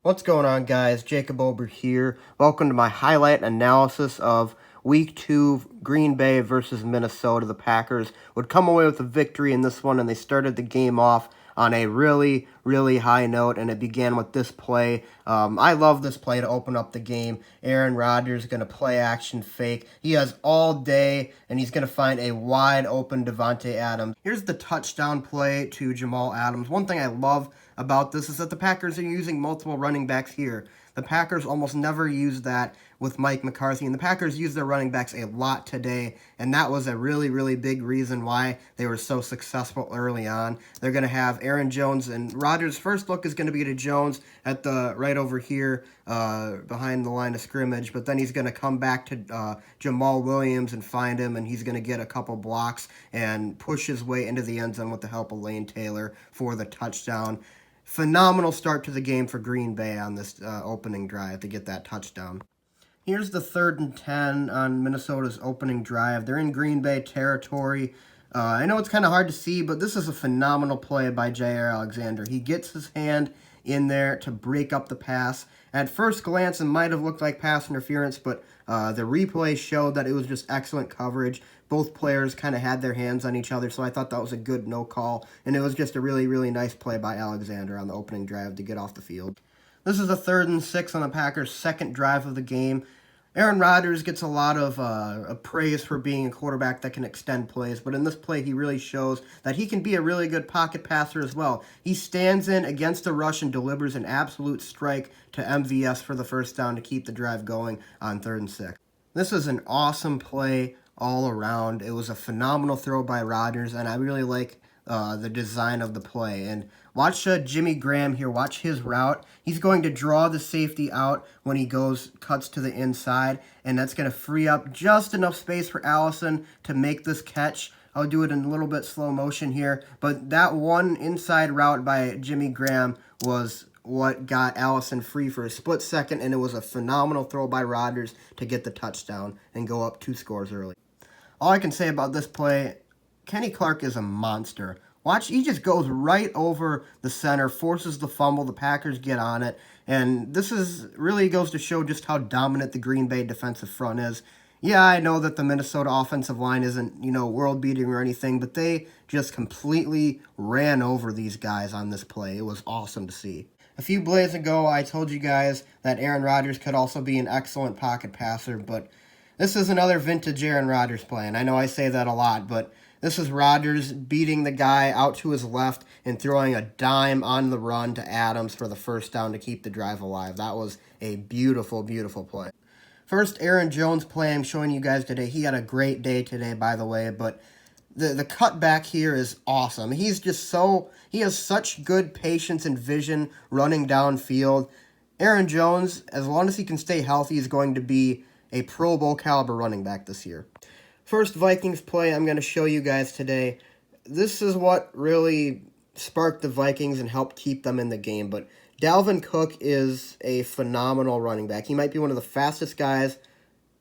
What's going on, guys? Jacob Ober here. Welcome to my highlight analysis of Week 2 Green Bay versus Minnesota. The Packers would come away with a victory in this one, and they started the game off on a really, really high note, and it began with this play. I love this play to open up the game. Aaron Rodgers is going to play action fake. He has all day, and he's going to find a wide open Devontae Adams. Here's the touchdown play to Jamal Adams. One thing I love about this is that the Packers are using multiple running backs here. The Packers almost never use that with Mike McCarthy, and the Packers use their running backs a lot today, and that was a really, really big reason why they were so successful early on. They're going to have Aaron Jones, and Rodgers' first look is going to be to Jones at the right over here behind the line of scrimmage, but then he's going to come back to Jamal Williams and find him, and he's going to get a couple blocks and push his way into the end zone with the help of Lane Taylor for the touchdown. Phenomenal start to the game for Green Bay on this opening drive to get that touchdown. Here's the 3rd and 10 on Minnesota's opening drive. They're in Green Bay territory. I know it's kind of hard to see, but this is a phenomenal play by Jair Alexander. He gets his hand in there to break up the pass. At first glance, it might have looked like pass interference, but the replay showed that it was just excellent coverage. Both players kind of had their hands on each other, so I thought that was a good no call, and it was just a really, really nice play by Alexander on the opening drive to get off the field. This is a 3rd and 6 on the Packers' second drive of the game. Aaron Rodgers gets a lot of praise for being a quarterback that can extend plays, but in this play, he really shows that he can be a really good pocket passer as well. He stands in against the rush and delivers an absolute strike to MVS for the first down to keep the drive going on 3rd and 6. This is an awesome play all around. It was a phenomenal throw by Rodgers, and I really like the design of the play. And watch Jimmy Graham here. Watch his route. He's going to draw the safety out when he cuts to the inside, and that's going to free up just enough space for Allison to make this catch. I'll do it in a little bit slow motion here, but that one inside route by Jimmy Graham was what got Allison free for a split second, and it was a phenomenal throw by Rodgers to get the touchdown and go up 2 scores early. All I can say about this play, Kenny Clark is a monster. Watch, he just goes right over the center, forces the fumble, the Packers get on it, and this really goes to show just how dominant the Green Bay defensive front is. Yeah, I know that the Minnesota offensive line isn't, world-beating or anything, but they just completely ran over these guys on this play. It was awesome to see. A few plays ago, I told you guys that Aaron Rodgers could also be an excellent pocket passer, but this is another vintage Aaron Rodgers play, and I know I say that a lot, but this is Rodgers beating the guy out to his left and throwing a dime on the run to Adams for the first down to keep the drive alive. That was a beautiful, beautiful play. First, Aaron Jones play I'm showing you guys today. He had a great day today, by the way, but the cutback here is awesome. He has such good patience and vision running downfield. Aaron Jones, as long as he can stay healthy, is going to be a Pro Bowl caliber running back this year. First Vikings play I'm going to show you guys today. This is what really sparked the Vikings and helped keep them in the game, but Dalvin Cook is a phenomenal running back. He might be one of the fastest guys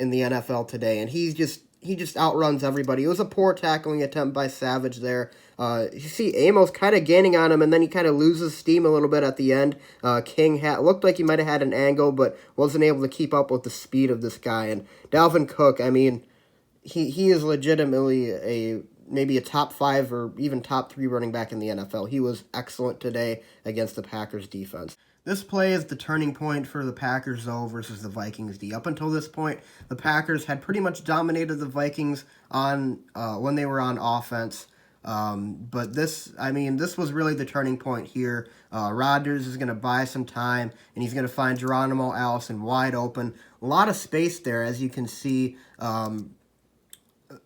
in the NFL today, and he just outruns everybody. It was a poor tackling attempt by Savage there. You see Amos kind of gaining on him, and then he kind of loses steam a little bit at the end. King looked like he might have had an angle, but wasn't able to keep up with the speed of this guy. And Dalvin Cook, I mean, he is legitimately maybe a top 5 or even top 3 running back in the NFL. He was excellent today against the Packers defense. This play is the turning point for the Packers, though, versus the Vikings D. Up until this point, the Packers had pretty much dominated the Vikings when they were on offense. But this was really the turning point here. Rodgers is going to buy some time, and he's going to find Geronimo Allison wide open. A lot of space there, as you can see.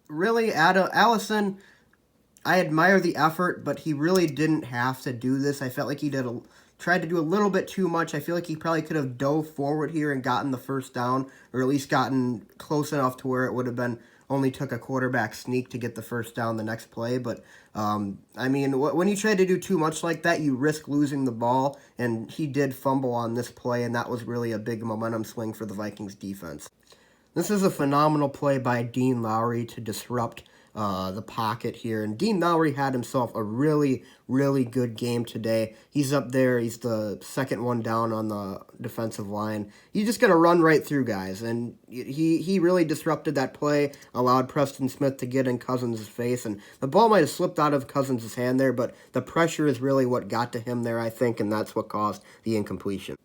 Really, Allison, I admire the effort, but he really didn't have to do this. I felt like he tried to do a little bit too much. I feel like he probably could have dove forward here and gotten the first down, or at least gotten close enough to where it would have been only took a quarterback sneak to get the first down the next play. But, when you try to do too much like that, you risk losing the ball, and he did fumble on this play, and that was really a big momentum swing for the Vikings defense. This is a phenomenal play by Dean Lowry to disrupt the pocket here. And Dean Lowry had himself a really, really good game today. He's up there. He's the second one down on the defensive line. He's just going to run right through guys. And he really disrupted that play, allowed Preston Smith to get in Cousins' face. And the ball might have slipped out of Cousins' hand there, but the pressure is really what got to him there, I think, and that's what caused the incompletion.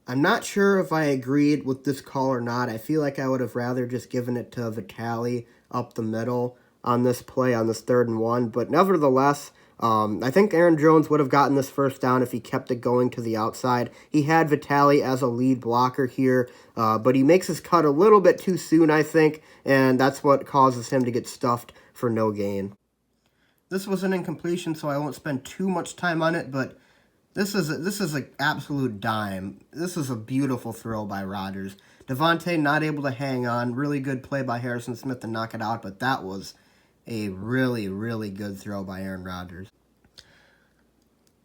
I'm not sure if I agreed with this call or not. I feel like I would have rather just given it to Vitale up the middle on this play, on this 3rd and 1. But nevertheless, I think Aaron Jones would have gotten this first down if he kept it going to the outside. He had Vitale as a lead blocker here, but he makes his cut a little bit too soon, I think, and that's what causes him to get stuffed for no gain. This was an incompletion, so I won't spend too much time on it, but this is an absolute dime. This is a beautiful throw by Rodgers. Devontae not able to hang on. Really good play by Harrison Smith to knock it out, but that was a really, really good throw by Aaron Rodgers.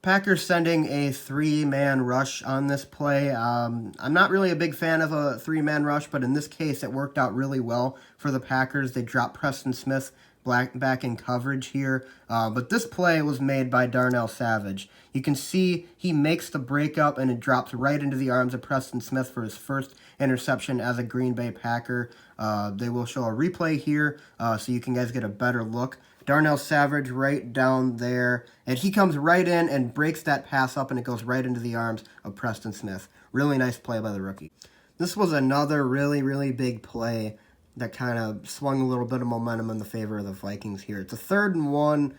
Packers sending a 3-man rush on this play. I'm not really a big fan of a 3-man rush, but in this case it worked out really well for the Packers. They dropped Preston Smith back in coverage here. But this play was made by Darnell Savage. You can see he makes the breakup and it drops right into the arms of Preston Smith for his first interception as a Green Bay Packer. They will show a replay here so you can guys get a better look. Darnell Savage right down there, and he comes right in and breaks that pass up, and it goes right into the arms of Preston Smith. Really nice play by the rookie. This was another really, really big play that kind of swung a little bit of momentum in the favor of the Vikings here. It's a 3rd and 1.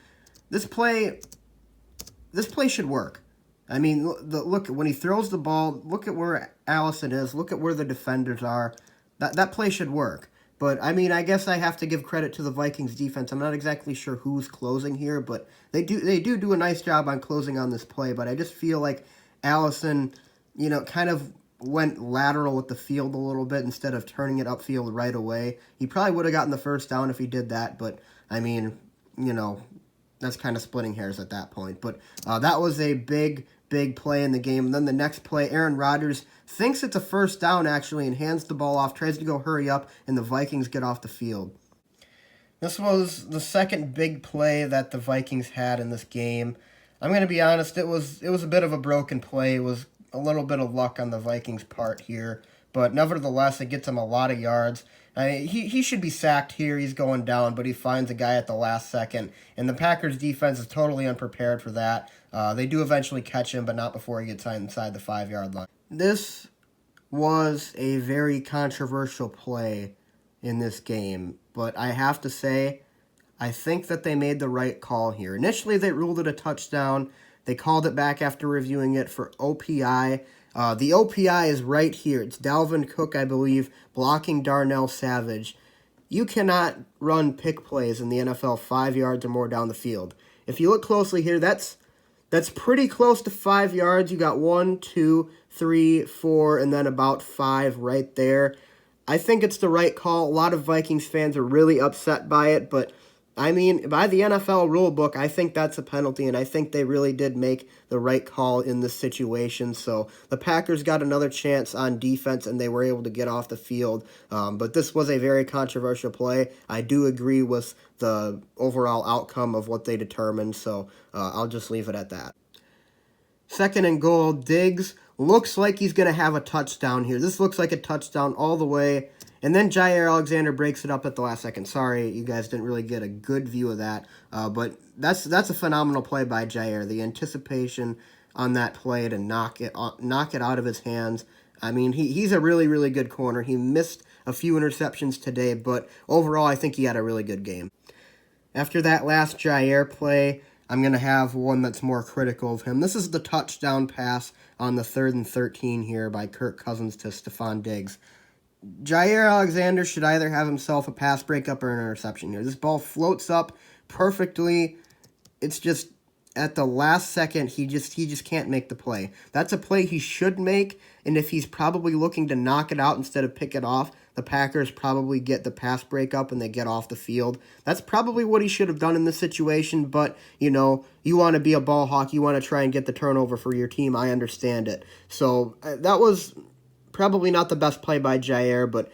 This play should work. I mean, look, when he throws the ball, look at where Allison is. Look at where the defenders are. That play should work. But, I mean, I guess I have to give credit to the Vikings defense. I'm not exactly sure who's closing here, but they do a nice job on closing on this play. But I just feel like Allison, kind of went lateral with the field a little bit instead of turning it upfield right away. He probably would have gotten the first down if he did that, but, I mean, that's kind of splitting hairs at that point. But that was a big play in the game. And then the next play, Aaron Rodgers thinks it's a first down, actually, and hands the ball off, tries to go hurry up, and the Vikings get off the field. This was the second big play that the Vikings had in this game. I'm going to be honest, it was a bit of a broken play. It was a little bit of luck on the Vikings' part here, but nevertheless, it gets him a lot of yards. I mean, he should be sacked here. He's going down, but he finds a guy at the last second, and the Packers' defense is totally unprepared for that. They do eventually catch him, but not before he gets inside the 5-yard line. This was a very controversial play in this game, but I have to say, I think that they made the right call here. Initially, they ruled it a touchdown. They called it back after reviewing it for OPI. The OPI is right here. It's Dalvin Cook, I believe, blocking Darnell Savage. You cannot run pick plays in the NFL 5 yards or more down the field. If you look closely here, that's pretty close to 5 yards. You got 1, 2, 3, 4, and then about 5 right there. I think it's the right call. A lot of Vikings fans are really upset by it, but I mean, by the NFL rule book, I think that's a penalty, and I think they really did make the right call in this situation. So the Packers got another chance on defense, and they were able to get off the field. But this was a very controversial play. I do agree with the overall outcome of what they determined, so I'll just leave it at that. 2nd and goal, Diggs looks like he's going to have a touchdown here. This looks like a touchdown all the way. And then Jair Alexander breaks it up at the last second. Sorry, you guys didn't really get a good view of that. But that's a phenomenal play by Jair. The anticipation on that play to knock it out of his hands. I mean, he's a really, really good corner. He missed a few interceptions today, but overall I think he had a really good game. After that last Jair play, I'm going to have one that's more critical of him. This is the touchdown pass on the 3rd and 13 here by Kirk Cousins to Stephon Diggs. Jair Alexander should either have himself a pass breakup or an interception here. This ball floats up perfectly. It's just at the last second, he just can't make the play. That's a play he should make, and if he's probably looking to knock it out instead of pick it off, the Packers probably get the pass breakup and they get off the field. That's probably what he should have done in this situation, but, you want to be a ball hawk. You want to try and get the turnover for your team. I understand it. So that was probably not the best play by Jair, but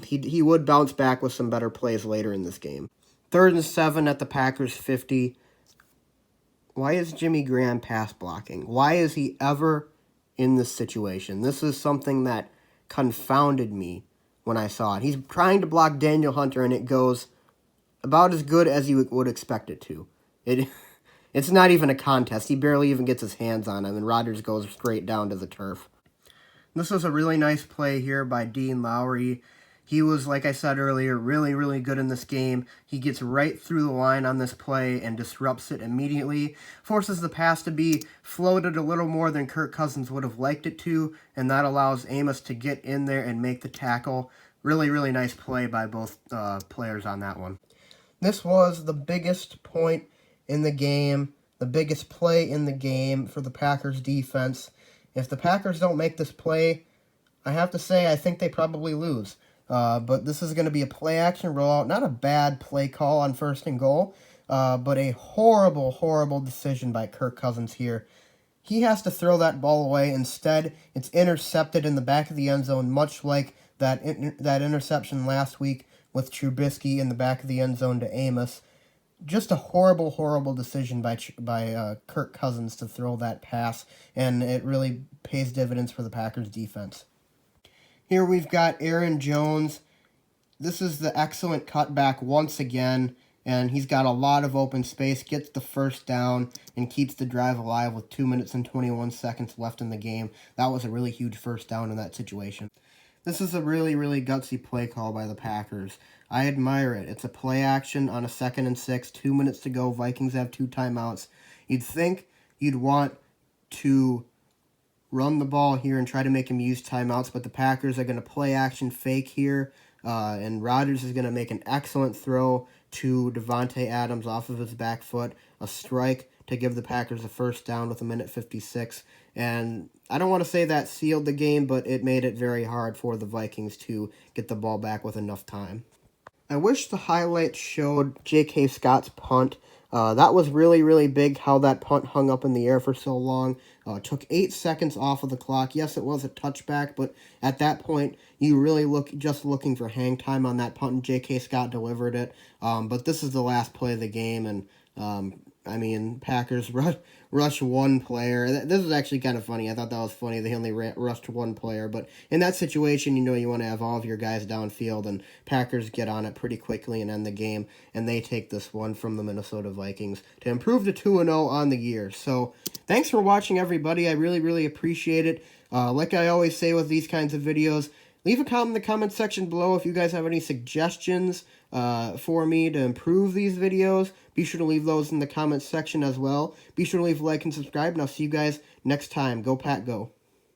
he would bounce back with some better plays later in this game. 3rd and 7 at the Packers 50. Why is Jimmy Graham pass blocking? Why is he ever in this situation? This is something that confounded me when I saw it. He's trying to block Daniel Hunter, and it goes about as good as you would expect it to. It's not even a contest. He barely even gets his hands on him, and Rodgers goes straight down to the turf. This was a really nice play here by Dean Lowry. He was, like I said earlier, really, really good in this game. He gets right through the line on this play and disrupts it immediately. Forces the pass to be floated a little more than Kirk Cousins would have liked it to, and that allows Amos to get in there and make the tackle. Really, really nice play by both players on that one. This was the biggest point in the game, the biggest play in the game for the Packers defense. If the Packers don't make this play, I have to say I think they probably lose. But this is going to be a play-action rollout. Not a bad play call on 1st and goal, but a horrible, horrible decision by Kirk Cousins here. He has to throw that ball away. Instead, it's intercepted in the back of the end zone, much like that interception last week with Trubisky in the back of the end zone to Amos. Just a horrible, horrible decision by Kirk Cousins to throw that pass, and it really pays dividends for the Packers defense. Here we've got Aaron Jones. This is the excellent cutback once again, and he's got a lot of open space, gets the first down, and keeps the drive alive with 2 minutes and 21 seconds left in the game. That was a really huge first down in that situation. This is a really, really gutsy play call by the Packers. I admire it. It's a play action on a 2nd and 6, 2 minutes to go. Vikings have 2 timeouts. You'd think you'd want to run the ball here and try to make him use timeouts, but the Packers are going to play action fake here, and Rodgers is going to make an excellent throw to Devontae Adams off of his back foot, a strike to give the Packers a first down with 1:56, and I don't want to say that sealed the game, but it made it very hard for the Vikings to get the ball back with enough time. I wish the highlights showed J.K. Scott's punt. That was really, really big how that punt hung up in the air for so long. Took 8 seconds off of the clock. Yes, it was a touchback, but at that point, you really just looking for hang time on that punt, and J.K. Scott delivered it. But this is the last play of the game, and Packers rush one player. This is actually kind of funny. I thought that was funny. They only rushed one player. But in that situation, you want to have all of your guys downfield, and Packers get on it pretty quickly and end the game, and they take this one from the Minnesota Vikings to improve to 2-0 on the year. So thanks for watching, everybody. I really, really appreciate it. Like I always say with these kinds of videos, leave a comment in the comment section below if you guys have any suggestions for me to improve these videos. Be sure to leave those in the comments section as well. Be sure to leave a like and subscribe, and I'll see you guys next time. Go Pack, go.